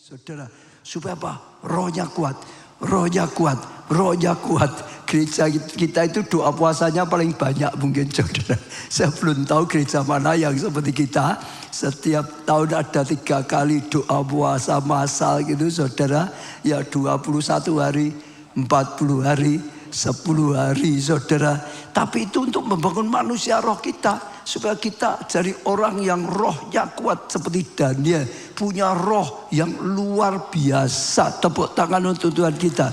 Saudara, supaya apa? Rohnya kuat, rohnya kuat, rohnya kuat. Gereja kita itu doa puasanya paling banyak mungkin saudara. Saya belum tahu gereja mana yang seperti kita. Setiap tahun ada 3 kali doa puasa massal gitu saudara. Ya 21 hari, 40 hari, 10 hari saudara. Tapi itu untuk membangun manusia roh kita. Supaya kita jadi orang yang rohnya kuat seperti Daniel. Punya roh yang luar biasa. Tepuk tangan untuk Tuhan kita.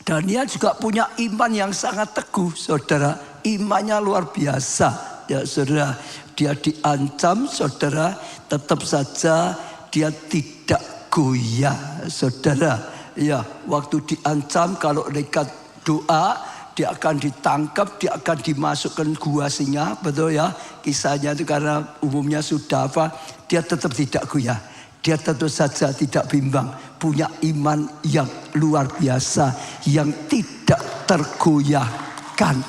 Daniel juga punya iman yang sangat teguh saudara. Imannya luar biasa. Ya saudara, dia diancam saudara. Tetap saja dia tidak goyah saudara. Ya, waktu diancam kalau dekat doa, dia akan ditangkap, dia akan dimasukkan gua singa, betul ya? Kisahnya itu karena umumnya sudah apa? Dia tetap tidak goyah. Dia tentu saja tidak bimbang. Punya iman yang luar biasa, yang tidak tergoyahkan.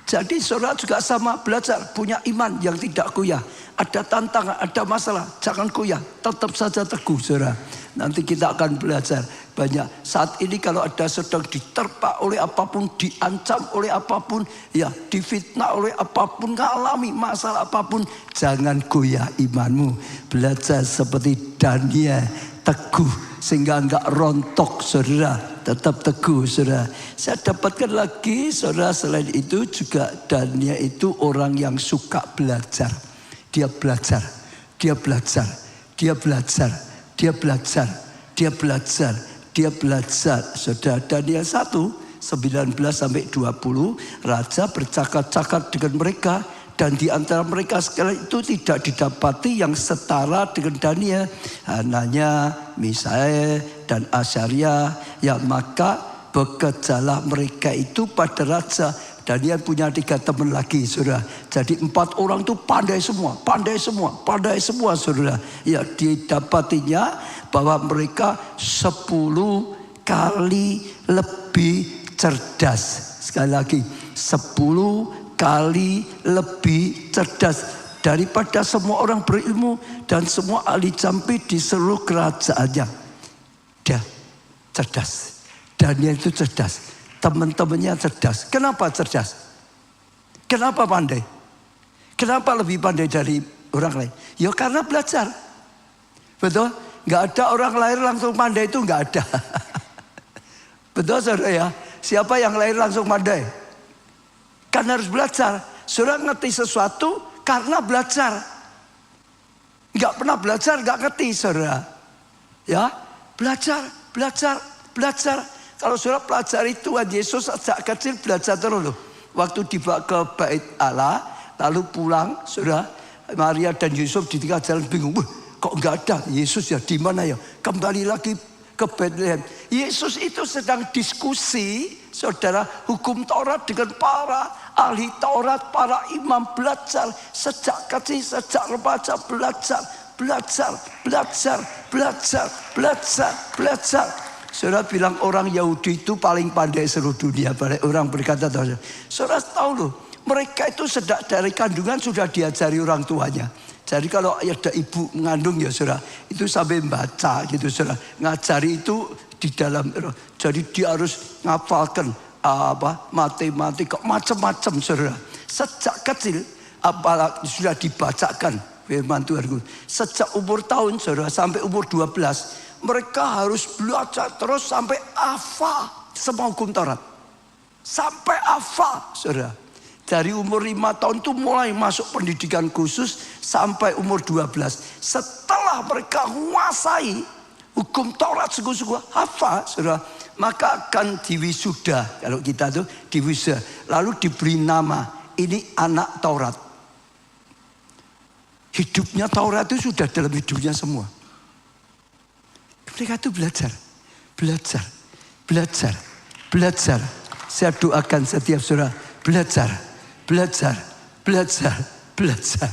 Jadi saudara juga sama belajar, punya iman yang tidak goyah. Ada tantangan, ada masalah, jangan goyah. Tetap saja teguh saudara. Nanti kita akan belajar banyak. Saat ini kalau ada sedang diterpa oleh apapun, diancam oleh apapun, ya difitnah oleh apapun, ngalami masalah apapun, jangan goyah imanmu. Belajar seperti Daniel, teguh sehingga enggak rontok saudara. Tetap teguh saudara. Saya dapatkan lagi saudara, selain itu juga Daniel itu orang yang suka belajar. Dia belajar, dia belajar, dia belajar, dia belajar, dia belajar, dia belajar. Saudara, Daniel 1, 19 sampai 20, raja bercakap-cakap dengan mereka. Dan di antara mereka sekalian itu tidak didapati yang setara dengan Daniel. Hananya, Misael, dan Azaria. Ya maka bekerjalah mereka itu pada raja. Daniel punya 3 teman lagi saudara. Jadi 4 orang itu pandai semua, pandai semua, pandai semua saudara. Ya didapatinya bahwa mereka 10 kali lebih cerdas. Sekali lagi 10 kali lebih cerdas daripada semua orang berilmu dan semua ahli campi di seluruh kerajaannya. Dia cerdas. Daniel itu cerdas. Teman-temannya cerdas. Kenapa cerdas? Kenapa pandai? Kenapa lebih pandai dari orang lain? Ya karena belajar. Betul? Gak ada orang lahir langsung pandai itu gak ada. Betul saudara ya? Siapa yang lahir langsung pandai? Kan harus belajar. Saudara ngerti sesuatu karena belajar. Gak pernah belajar gak ngerti saudara. Ya, belajar, belajar, belajar. Kalau saudara pelajari Tuhan Yesus sejak kecil belajar terus loh. Waktu dibawa ke bait Allah, lalu pulang, saudara, Maria dan Yusuf di tengah jalan bingung. Kok nggak ada Yesus ya? Di mana ya? Kembali lagi ke Bethlehem. Yesus itu sedang diskusi, saudara, hukum Taurat dengan para ahli Taurat, para imam. Belajar sejak kecil, sejak remaja belajar, belajar, belajar, belajar, belajar, belajar. Saudara bilang orang Yahudi itu paling pandai seluruh dunia. Orang berkata, saudara tahu loh, mereka itu sejak dari kandungan sudah diajari orang tuanya. Jadi kalau ada ibu mengandung ya saudara, itu sampai baca gitu saudara. Ngajari itu di dalam, jadi dia harus ngapalkan matematika, macam-macam saudara. Sejak kecil, apalagi sudah dibacakan firman Tuhan. Sejak umur tahun saudara, sampai umur 12, mereka harus belajar terus sampai hafal semua hukum Taurat. Sampai hafal, saudara. Dari umur 5 tahun itu mulai masuk pendidikan khusus sampai umur 12. Setelah mereka menguasai hukum Taurat sungguh-sungguh hafal, saudara, maka akan diwisuda. Kalau kita tuh diwisuda, lalu diberi nama, ini anak Taurat. Hidupnya Taurat itu sudah dalam hidupnya semua. Mereka itu belajar, belajar, belajar, belajar. Saya doakan setiap saudara belajar, belajar, belajar, belajar.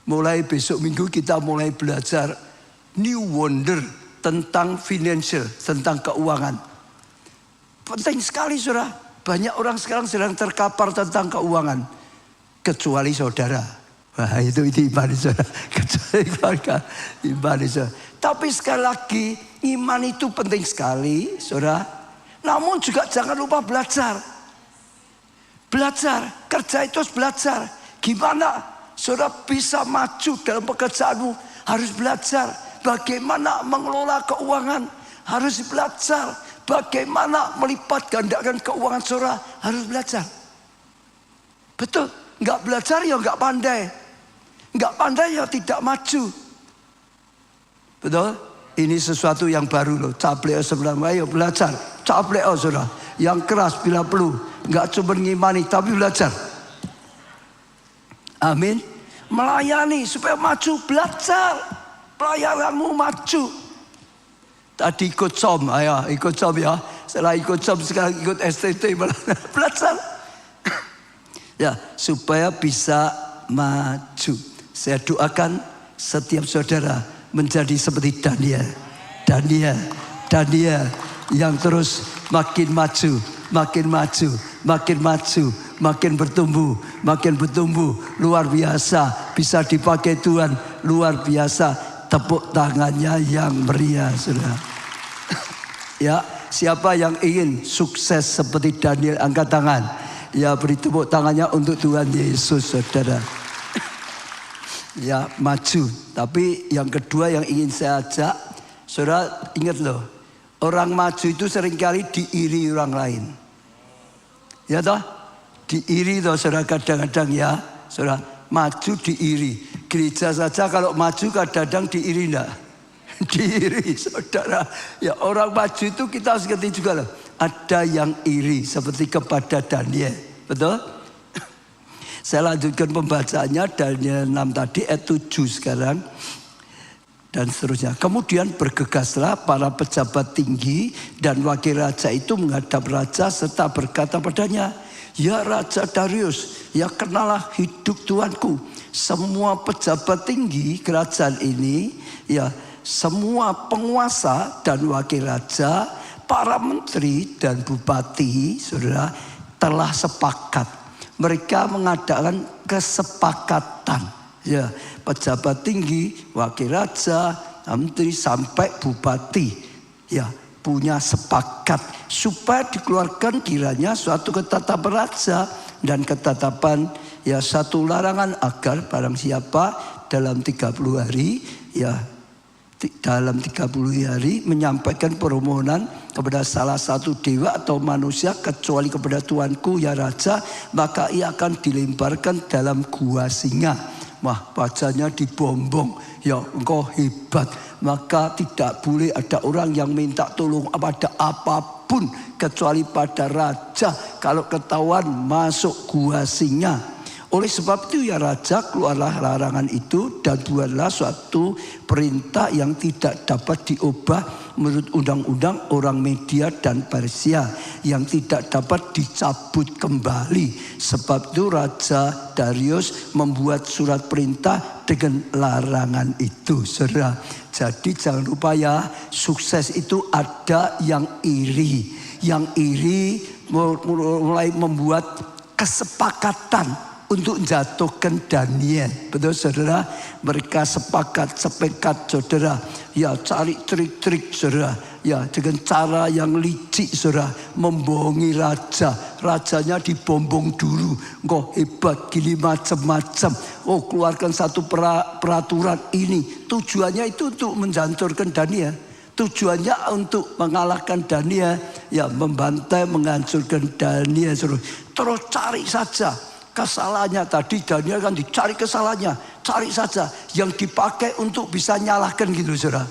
Mulai besok minggu kita mulai belajar New Wonder tentang financial, tentang keuangan. Penting sekali saudara. Banyak orang sekarang sedang terkapar tentang keuangan. Kecuali saudara. Wah, itu iman saudara. Kecuali keluarga iman saudara. Tapi sekali lagi iman itu penting sekali saudara. Namun juga jangan lupa belajar. Belajar, kerja itu harus belajar. Gimana saudara bisa maju dalam pekerjaanmu, harus belajar. Bagaimana mengelola keuangan, harus belajar. Bagaimana melipat gandakan keuangan saudara, harus belajar. Betul, nggak belajar ya nggak pandai. Nggak pandai ya tidak maju. Betul? Ini sesuatu yang baru loh. Capleo sebelah ayo belajar. Capleo saudara. Yang keras bila perlu. Nggak cuma ngimani tapi belajar. Amin. Melayani supaya maju, belajar. Pelayananmu maju. Tadi ikut som, ayo ikut som ya. Setelah ikut som sekarang ikut STT. Belajar. Ya, supaya bisa maju. Saya doakan setiap saudara menjadi seperti Daniel. Daniel yang terus makin maju, makin maju, makin maju, makin bertumbuh, luar biasa. Bisa dipakai Tuhan, luar biasa. Tepuk tangannya yang meriah, saudara. Ya, siapa yang ingin sukses seperti Daniel, angkat tangan. Ya, beri tepuk tangannya untuk Tuhan Yesus, saudara. Ya, maju. Tapi yang kedua yang ingin saya ajak, saudara ingat loh, orang maju itu seringkali diiri orang lain. Ya toh? Diiri toh saudara kadang-kadang ya. Saudara, maju diiri. Gereja saja kalau maju kadang-kadang diiri enggak? Diiri saudara. Ya orang maju itu kita harus ngerti juga loh. Ada yang iri seperti kepada Daniel. Betul? Saya lanjutkan pembacaannya Daniel 6 tadi ayat 7 sekarang. Dan seterusnya. Kemudian bergegaslah para pejabat tinggi dan wakil raja itu menghadap raja serta berkata padanya, ya Raja Darius, ya kenalah hidup Tuanku. Semua pejabat tinggi kerajaan ini, ya semua penguasa dan wakil raja, para menteri dan bupati, saudara, telah sepakat. Mereka mengadakan kesepakatan. Ya, pejabat tinggi, wakil raja, menteri sampai bupati, ya punya sepakat supaya dikeluarkan kiranya suatu ketetapan raja dan ketetapan ya satu larangan agar barang siapa dalam 30 hari ya dalam 30 hari menyampaikan permohonan kepada salah satu dewa atau manusia kecuali kepada Tuanku ya Raja, maka ia akan dilemparkan dalam gua singa. Wah, wajahnya dibombong. Ya engkau hebat. Maka tidak boleh ada orang yang minta tolong pada apapun kecuali pada raja kalau ketahuan masuk gua singa. Oleh sebab itu ya Raja, keluarlah larangan itu dan buatlah suatu perintah yang tidak dapat diubah menurut undang-undang orang Media dan Persia yang tidak dapat dicabut kembali. Sebab itu Raja Darius membuat surat perintah dengan larangan itu, saudara. Jadi jangan lupa ya, sukses itu ada yang iri. Yang iri mulai membuat kesepakatan untuk menjatuhkan Daniel. Betul saudara? Mereka sepakat saudara. Ya cari trik-trik saudara. Ya dengan cara yang licik saudara. Membohongi raja. Rajanya dibombong dulu. Kok hebat gini macam-macam. Oh keluarkan satu peraturan ini. Tujuannya itu untuk menjancurkan Daniel. Tujuannya untuk mengalahkan Daniel. Ya membantai, menghancurkan Daniel saudara. Terus cari saja kesalahannya. Tadi Daniel kan dicari kesalahannya. Cari saja yang dipakai untuk bisa nyalahkan gitu saudara.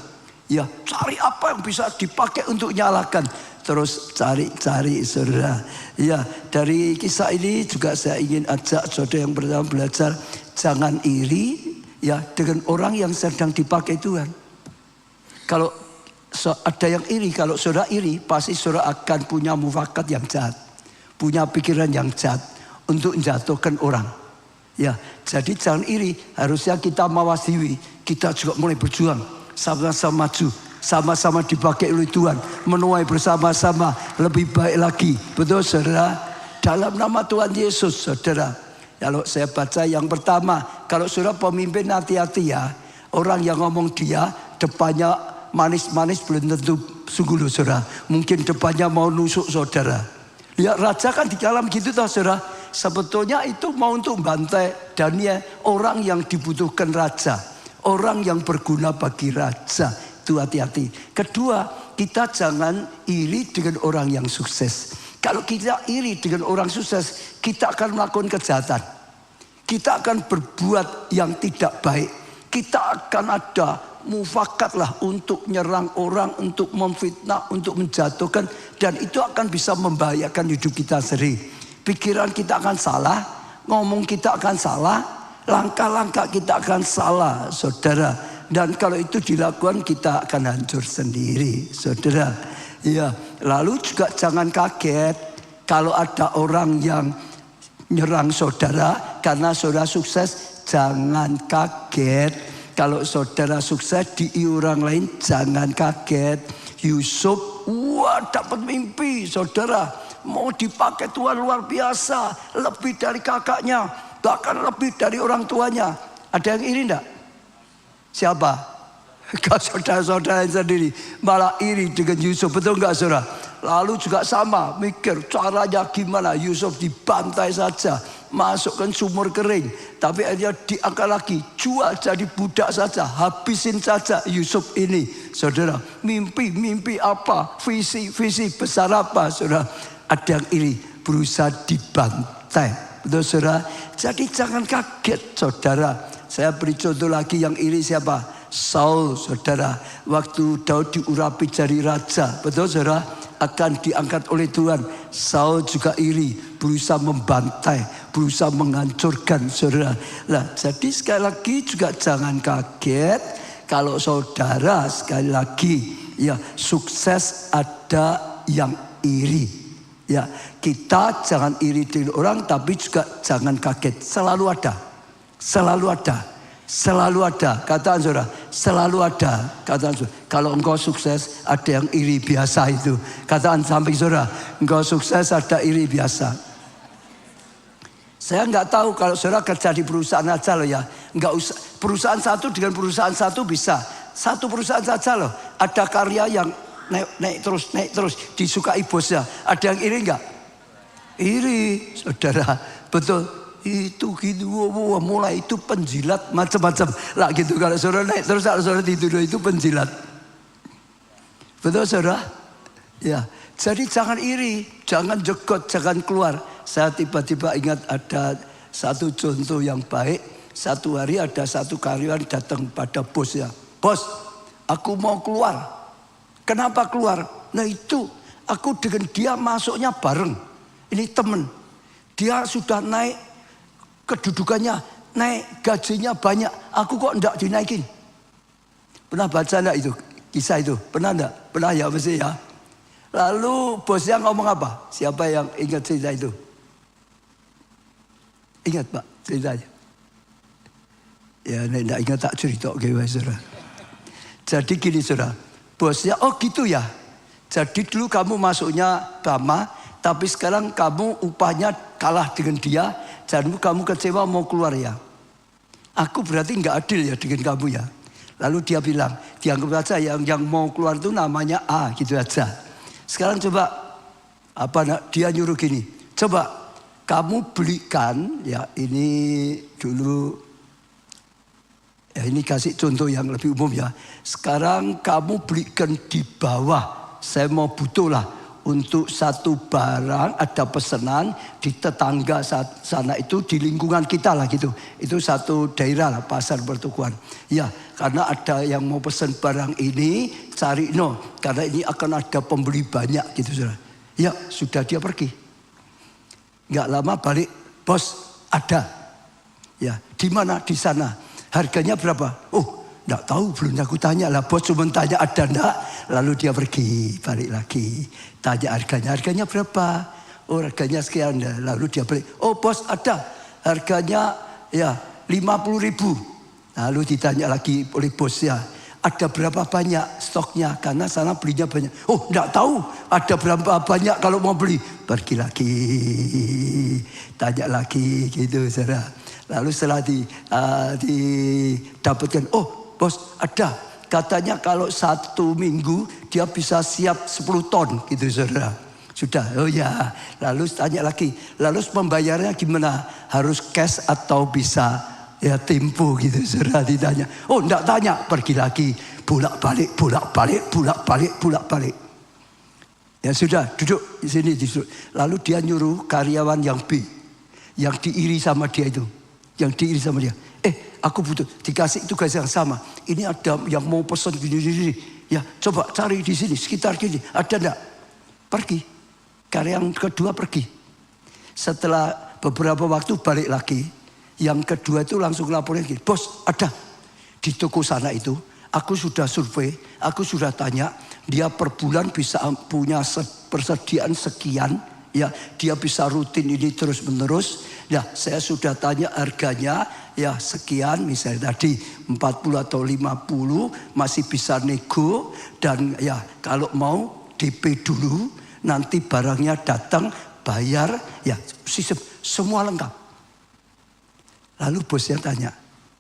Ya cari apa yang bisa dipakai untuk nyalahkan. Terus cari saudara. Ya dari kisah ini juga saya ingin ajak saudara yang pertama belajar. Jangan iri ya dengan orang yang sedang dipakai Tuhan. Kalau ada yang iri, kalau saudara iri pasti saudara akan punya mufakat yang jahat. Punya pikiran yang jahat untuk menjatuhkan orang. Ya, jadi jangan iri. Harusnya kita mawas diri. Kita juga mulai berjuang. Sama-sama maju. Sama-sama dipakai oleh Tuhan. Menuai bersama-sama. Lebih baik lagi. Betul saudara? Dalam nama Tuhan Yesus saudara. Kalau saya baca yang pertama, kalau saudara pemimpin hati-hati ya. Orang yang ngomong dia depannya manis-manis belum tentu sungguh loh saudara. Mungkin depannya mau nusuk saudara. Lihat raja kan di dalam gitu toh saudara. Sebetulnya itu mau untuk bantai Daniel, orang yang dibutuhkan raja. Orang yang berguna bagi raja. Itu hati-hati. Kedua, kita jangan iri dengan orang yang sukses. Kalau kita iri dengan orang sukses, kita akan melakukan kejahatan. Kita akan berbuat yang tidak baik. Kita akan ada mufakat lah untuk nyerang orang, untuk memfitnah, untuk menjatuhkan. Dan itu akan bisa membahayakan hidup kita sendiri. Pikiran kita akan salah, ngomong kita akan salah, langkah-langkah kita akan salah, saudara. Dan kalau itu dilakukan kita akan hancur sendiri, saudara. Ya, lalu juga jangan kaget kalau ada orang yang nyerang saudara karena saudara sukses. Jangan kaget kalau saudara sukses di orang lain. Jangan kaget. Yusuf, wah dapat mimpi, saudara. Mau dipakai Tuhan luar biasa, lebih dari kakaknya, bahkan lebih dari orang tuanya. Ada yang iri enggak? Siapa? Kau saudara-saudara sendiri malah iri dengan Yusuf, betul nggak saudara? Lalu juga sama, mikir caranya gimana Yusuf dibantai saja, masukkan sumur kering, tapi akhirnya diangkat lagi, jual jadi budak saja, habisin saja Yusuf ini, saudara. Mimpi apa? Visi besar apa, saudara? Ada yang iri, berusaha dibantai, betul saudara? Jadi jangan kaget, saudara. Saya beri contoh lagi yang iri siapa? Saul, saudara. Waktu Daud diurapi jadi raja, betul saudara? Akan diangkat oleh Tuhan. Saul juga iri, berusaha membantai, berusaha menghancurkan, saudara. Nah, jadi sekali lagi juga jangan kaget kalau saudara sekali lagi ya sukses ada yang iri. Ya, kita jangan iri dengan orang, tapi juga jangan kaget. Selalu ada. Selalu ada, selalu ada. Katakan saudara, selalu ada. Katakan saudara, kalau engkau sukses ada yang iri biasa itu. Katakan samping saudara, engkau sukses ada iri biasa. Saya nggak tahu kalau saudara kerja di perusahaan aja loh ya. Nggak usah perusahaan satu dengan perusahaan satu bisa. Satu perusahaan saja loh. Ada karya yang naik terus disukai bosnya. Ada yang iri nggak? Iri, saudara, betul. Itu gitu, mulai itu penjilat macam-macam lah gitu. Kalau saudara naik terus, kalau saudara tidur itu penjilat, betul saudara? Ya, jadi jangan iri, jangan jegot, jangan keluar. Saya tiba-tiba ingat ada satu contoh yang baik. Satu hari ada satu karyawan datang pada bosnya, bos, aku mau keluar. Kenapa keluar? Nah itu, aku dengan dia masuknya bareng. Ini temen, dia sudah naik. Kedudukannya naik, gajinya banyak. Aku kok enggak dinaikin? Pernah baca enggak itu? Kisah itu? Pernah enggak? Pernah ya mesti ya. Lalu bosnya ngomong apa? Siapa yang ingat cerita itu? Ingat Pak ceritanya? Ya enggak ingat tak cerita oke saudara. Jadi gini saudara. Bosnya, oh gitu ya. Jadi dulu kamu masuknya lama, tapi sekarang kamu upahnya kalah dengan dia. Dan kamu kecewa mau keluar ya. Aku berarti nggak adil ya dengan kamu ya. Lalu dia bilang, dianggap saja yang mau keluar itu namanya A gitu aja. Sekarang coba dia nyuruh gini. Coba kamu belikan ya ini dulu. Ya ini kasih contoh yang lebih umum ya. Sekarang kamu belikan di bawah. Saya mau butuh lah. Untuk satu barang ada pesanan di tetangga sana itu di lingkungan kita lah gitu. Itu satu daerah lah, pasar pertukuan. Ya karena ada yang mau pesan barang ini cari karena ini akan ada pembeli banyak gitu saudara. Ya sudah dia pergi. Nggak lama balik, bos ada. Ya di mana? Di sana. Harganya berapa? Oh nggak tahu, belum aku tanya lah. Bos cuma tanya ada enggak. Lalu dia pergi, balik lagi. Tanya harganya berapa? Oh harganya sekian. Lalu dia balik. Oh bos ada. Harganya ya 50.000. Lalu ditanya lagi oleh bosnya. ada berapa banyak stoknya, karena sana belinya banyak. Oh, enggak tahu ada berapa banyak kalau mau beli. Pergi lagi, tanya lagi gitu, saudara. Lalu setelah didapatkan, oh bos ada, katanya kalau 1 minggu dia bisa siap 10 ton gitu, saudara. Sudah, oh ya. Lalu tanya lagi, lalu pembayarnya gimana? Harus cash atau bisa ya tempo gitu, saudara ditanya. Oh enggak tanya, pergi lagi, bolak-balik. Ya sudah, duduk di sini. Lalu dia nyuruh karyawan yang B, yang diiri sama dia itu. Aku butuh, dikasih tugas yang sama. Ini ada yang mau pesan gini. Ya coba cari di sini, sekitar gini. Ada enggak? Pergi. Karyawan kedua pergi. Setelah beberapa waktu balik lagi. Yang kedua itu langsung laporin gini, bos ada di toko sana itu, aku sudah survei, aku sudah tanya, dia per bulan bisa punya persediaan sekian, ya dia bisa rutin ini terus menerus, ya saya sudah tanya harganya, ya sekian misalnya tadi 40 atau 50 masih bisa nego, dan ya kalau mau DP dulu, nanti barangnya datang bayar, ya sistem semua lengkap. Lalu bosnya tanya,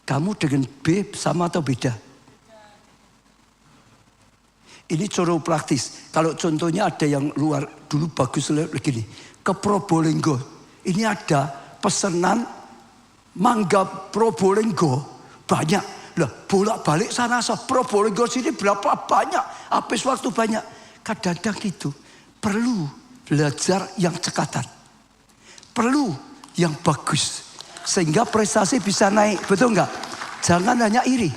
kamu dengan B sama atau beda? Ini contoh praktis. Kalau contohnya ada yang luar dulu bagus begini. Ke Probolinggo. Ini ada pesanan mangga Probolinggo. Banyak. Lah bolak-balik sana Probolinggo sini berapa banyak. Habis waktu banyak. Kadang-kadang gitu. Perlu belajar yang cekatan. Perlu yang bagus. Sehingga prestasi bisa naik, betul enggak? Jangan hanya iri.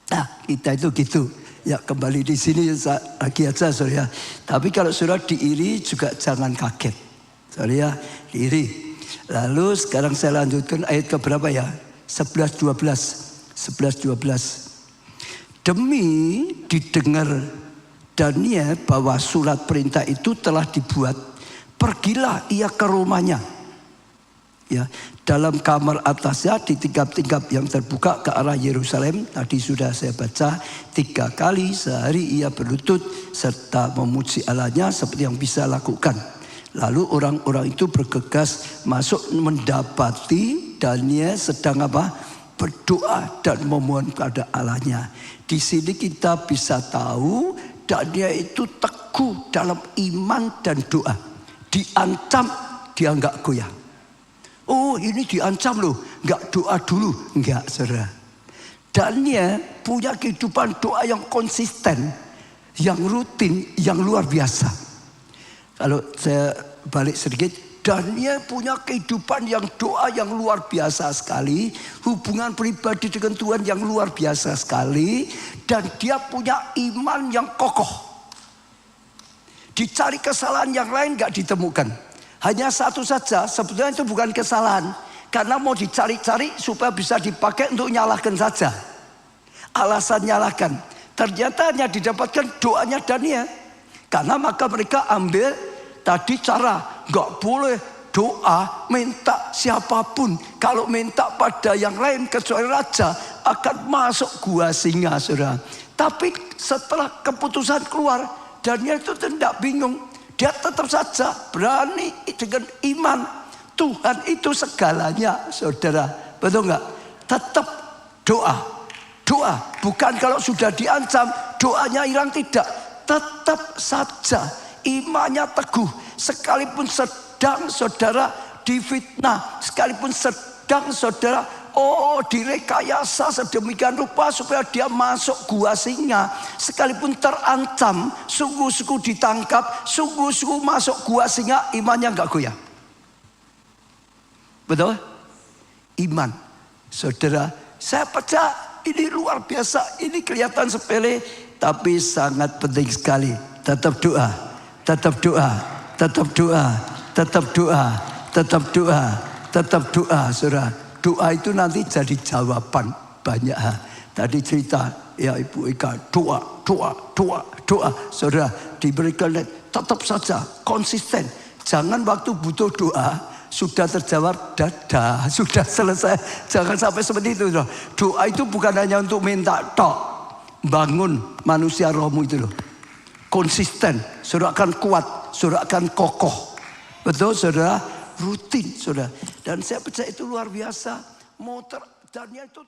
Nah, kita itu gitu. Ya kembali di sini lagi aja, saudara. Tapi kalau saudara diiri juga jangan kaget, saudara, diiri. Lalu sekarang saya lanjutkan ayat keberapa ya? 11-12. Demi didengar Daniel bahwa surat perintah itu telah dibuat, pergilah ia ke rumahnya. Ya, dalam kamar atasnya di tingkap-tingkap yang terbuka ke arah Yerusalem. Tadi sudah saya baca 3 kali sehari ia berlutut serta memuji Allahnya seperti yang bisa lakukan. Lalu orang-orang itu bergegas masuk mendapati Daniel sedang apa? Berdoa dan memohon kepada Allahnya. Di sini kita bisa tahu Daniel itu teguh dalam iman dan doa. Diancam dia enggak goyah. Oh ini diancam loh, enggak doa dulu. Enggak, saudara. Daniel punya kehidupan doa yang konsisten, yang rutin, yang luar biasa. Kalau saya balik sedikit, Daniel punya kehidupan yang doa yang luar biasa sekali. Hubungan pribadi dengan Tuhan yang luar biasa sekali. Dan dia punya iman yang kokoh. Dicari kesalahan yang lain enggak ditemukan. Hanya satu saja, sebetulnya itu bukan kesalahan. Karena mau dicari-cari supaya bisa dipakai untuk nyalahkan saja. Alasan nyalahkan. Ternyata hanya didapatkan doanya Daniel. Karena maka mereka ambil tadi cara. Gak boleh doa minta siapapun. Kalau minta pada yang lain kecuali raja, akan masuk gua singa, saudara. Tapi setelah keputusan keluar, Daniel itu tidak bingung. Dia tetap saja berani dengan iman. Tuhan itu segalanya, saudara. Betul enggak? Tetap doa. Doa. Bukan kalau sudah diancam, doanya hilang, tidak. Tetap saja imannya teguh. Sekalipun sedang saudara difitnah. Sekalipun sedang saudara direkayasa sedemikian rupa supaya dia masuk gua singa. Sekalipun terancam, sungguh-sungguh ditangkap, sungguh-sungguh masuk gua singa, imannya enggak goyah. Betul? Iman. Saudara, saya percaya ini luar biasa. Ini kelihatan sepele, tapi sangat penting sekali. Tetap doa, tetap doa, tetap doa, tetap doa, tetap doa, tetap doa, saudara. Doa itu nanti jadi jawaban banyak hal. Tadi cerita ya Ibu Eka, doa. Saudara, diberikan tetap saja konsisten. Jangan waktu butuh doa sudah terjawab, dadah, sudah selesai. Jangan sampai seperti itu loh. Doa itu bukan hanya untuk minta tok, bangun manusia rohmu itu loh. Konsisten, saudara akan kuat, saudara akan kokoh. Betul saudara, rutin saudara. Dan saya percaya itu luar biasa. Daniel itu